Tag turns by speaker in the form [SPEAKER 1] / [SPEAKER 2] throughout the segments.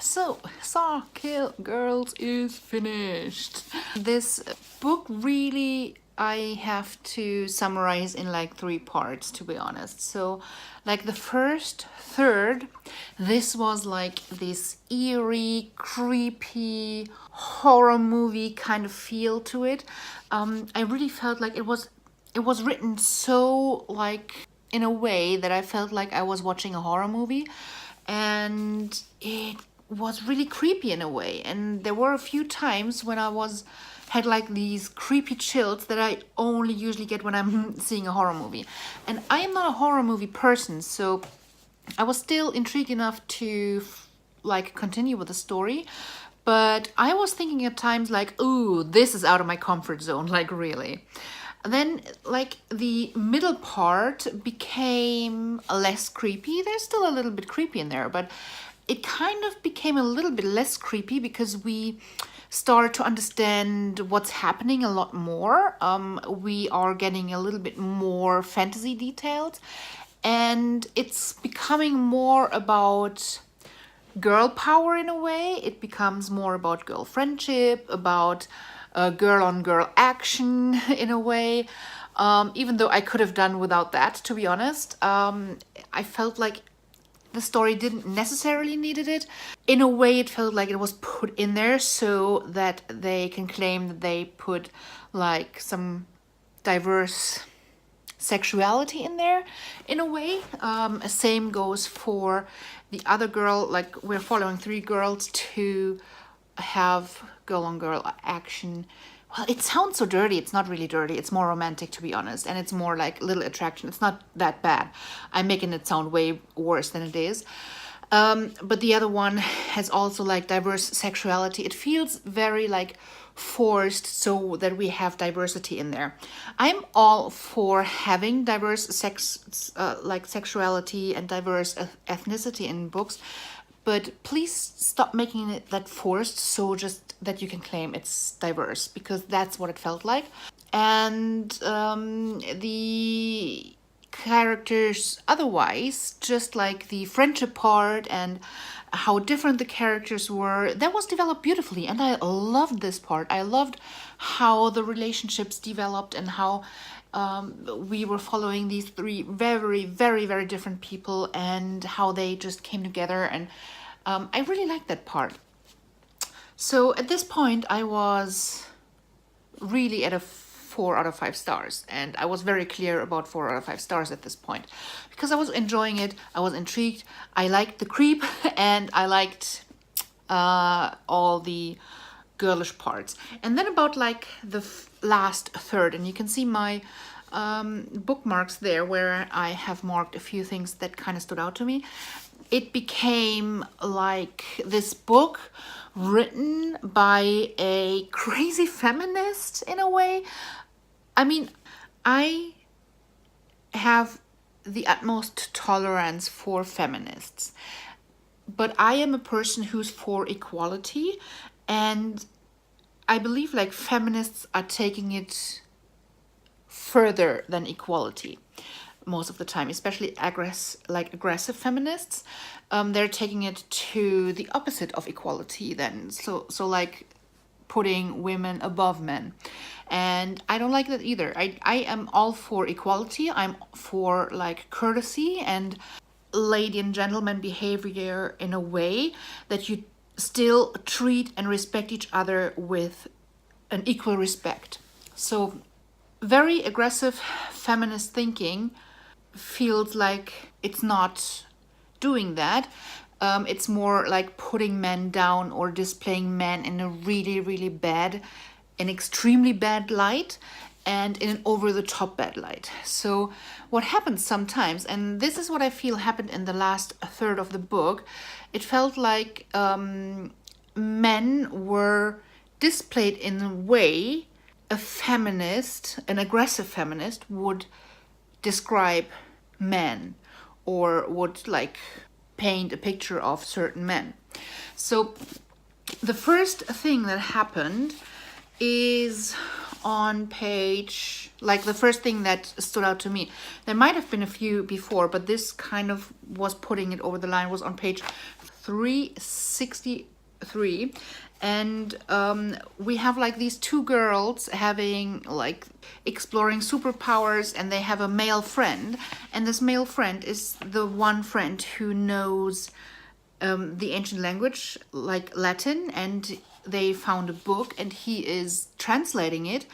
[SPEAKER 1] So, Sawkill Girls is finished. This book really, I have to summarize in like 3 parts, to be honest. So, like the first third, this was like this eerie, creepy, horror movie kind of feel to it. I really felt like it was written so like in a way that I felt like I was watching a horror movie, and it was really creepy in a way. And there were a few times when I had like these creepy chills that I only usually get when I'm seeing a horror movie. And I am not a horror movie person, so I was still intrigued enough to like continue with the story. But I was thinking at times like, ooh, this is out of my comfort zone, like really. Then, like, the middle part became less creepy. There's still a little bit creepy in there, but it kind of became a little bit less creepy because we start to understand what's happening a lot more. We are getting a little bit more fantasy details, and it's becoming more about girl power in a way. It becomes more about girl friendship, about girl on girl action in a way. Even though I could have done without that, to be honest. I felt like the story didn't necessarily needed it. In a way, it felt like it was put in there so that they can claim that they put like some diverse sexuality in there in a way. Same goes for the other girl. Like, we're following 3 girls to have girl on girl action. Well, it sounds so dirty. It's not really dirty. It's more romantic, to be honest. And it's more like little attraction. It's not that bad. I'm making it sound way worse than it is. But the other one has also like diverse sexuality. It feels very like forced so that we have diversity in there. I'm all for having diverse like sexuality and diverse ethnicity in books, but please stop making it that forced so just that you can claim it's diverse, because that's what it felt like. And the characters otherwise, just like the friendship part and how different the characters were, that was developed beautifully, and I loved this part. I loved how the relationships developed and how we were following these 3 very, very, very different people and how they just came together, and I really liked that part. So at this point, I was really at a 4 out of 5 stars, and I was very clear about 4 out of 5 stars at this point because I was enjoying it. I was intrigued. I liked the creep, and I liked all the girlish parts. And then about like the last third, and you can see my bookmarks there where I have marked a few things that kind of stood out to me. It became like this book written by a crazy feminist in a way. I mean, I have the utmost tolerance for feminists, but I am a person who's for equality, and I believe like feminists are taking it further than equality most of the time, especially aggressive feminists. They're taking it to the opposite of equality then. So like putting women above men. And I don't like that either. I am all for equality. I'm for like courtesy and lady and gentleman behavior in a way that you still treat and respect each other with an equal respect. So very aggressive feminist thinking feels like it's not doing that. It's more like putting men down or displaying men in a really, really bad, an extremely bad light, and in an over-the-top bad light. So what happens sometimes, and this is what I feel happened in the last third of the book, it felt like men were displayed in a way a feminist, an aggressive feminist, would describe men or would like paint a picture of certain men. So the first thing that happened is on page, like the first thing that stood out to me. There might have been a few before, but this kind of was putting it over the line, was on page 363. And we have like these two girls having like exploring superpowers, and they have a male friend, and this male friend is the one friend who knows the ancient language like Latin, and they found a book and he is translating it.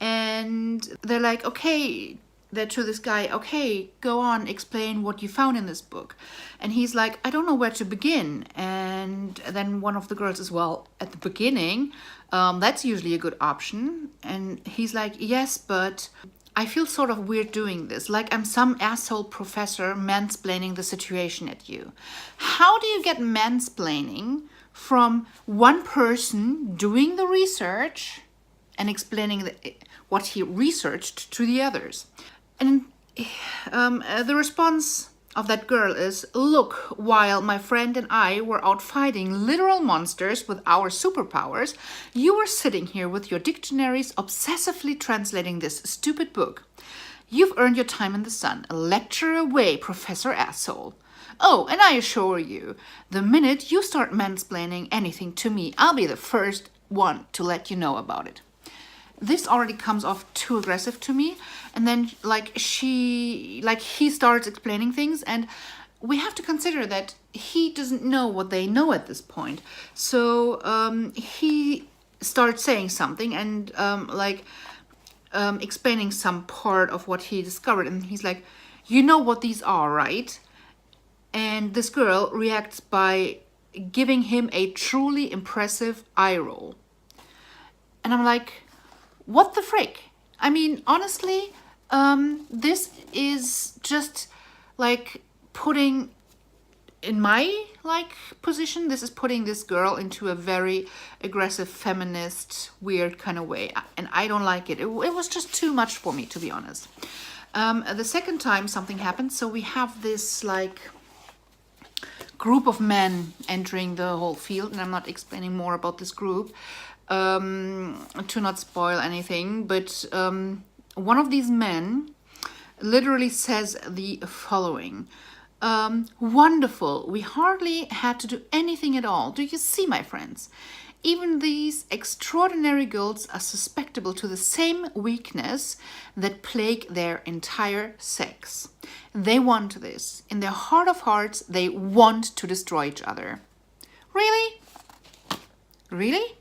[SPEAKER 1] And they're like, okay, they're to this guy, okay, go on, explain what you found in this book. And he's like, I don't know where to begin. And then one of the girls is, well, at the beginning, that's usually a good option. And he's like, yes, but I feel sort of weird doing this, like I'm some asshole professor mansplaining the situation at you. How do you get mansplaining from one person doing the research and explaining what he researched to the others? And the response of that girl is, look, while my friend and I were out fighting literal monsters with our superpowers, you were sitting here with your dictionaries obsessively translating this stupid book. You've earned your time in the sun. A lecture away, Professor Asshole. Oh, and I assure you, the minute you start mansplaining anything to me, I'll be the first one to let you know about it. This already comes off too aggressive to me. And then he starts explaining things, and we have to consider that he doesn't know what they know at this point. So he starts saying something and explaining some part of what he discovered. And he's like, you know what these are, right? And this girl reacts by giving him a truly impressive eye roll. And I'm like, what the frick? I mean, honestly, this is just like putting, in my position, this is putting this girl into a very aggressive, feminist, weird kind of way. And I don't like it. It was just too much for me, to be honest. The second time something happened, so we have this group of men entering the whole field, and I'm not explaining more about this group to not spoil anything, but one of these men literally says the following: wonderful, we hardly had to do anything at all. Do you see, my friends? Even these extraordinary girls are susceptible to the same weakness that plague their entire sex. They want this. In their heart of hearts, they want to destroy each other. Really? Really?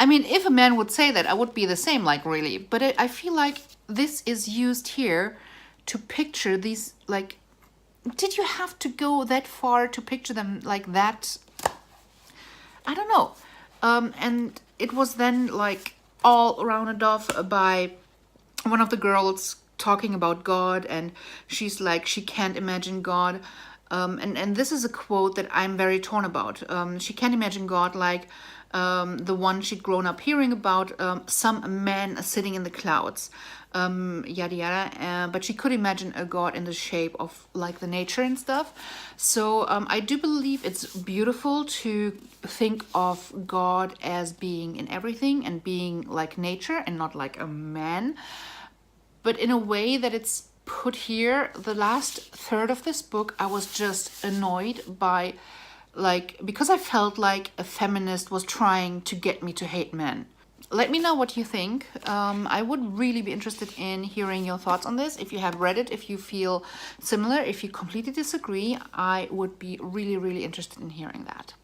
[SPEAKER 1] I mean, if a man would say that, I would be the same, like, really. But I feel like this is used here to picture these, like, did you have to go that far to picture them like that? I don't know. And it was then, like, all rounded off by one of the girls talking about God, and she's like, she can't imagine God. And this is a quote that I'm very torn about. She can't imagine God like the one she'd grown up hearing about, some man sitting in the clouds, yada yada. But she could imagine a God in the shape of like the nature and stuff. So I do believe it's beautiful to think of God as being in everything and being like nature and not like a man. But in a way that it's put here, the last third of this book, I was just annoyed by, like, because I felt like a feminist was trying to get me to hate men. Let me know what you think. I would really be interested in hearing your thoughts on this. If you have read it, if you feel similar, if you completely disagree, I would be really, really interested in hearing that.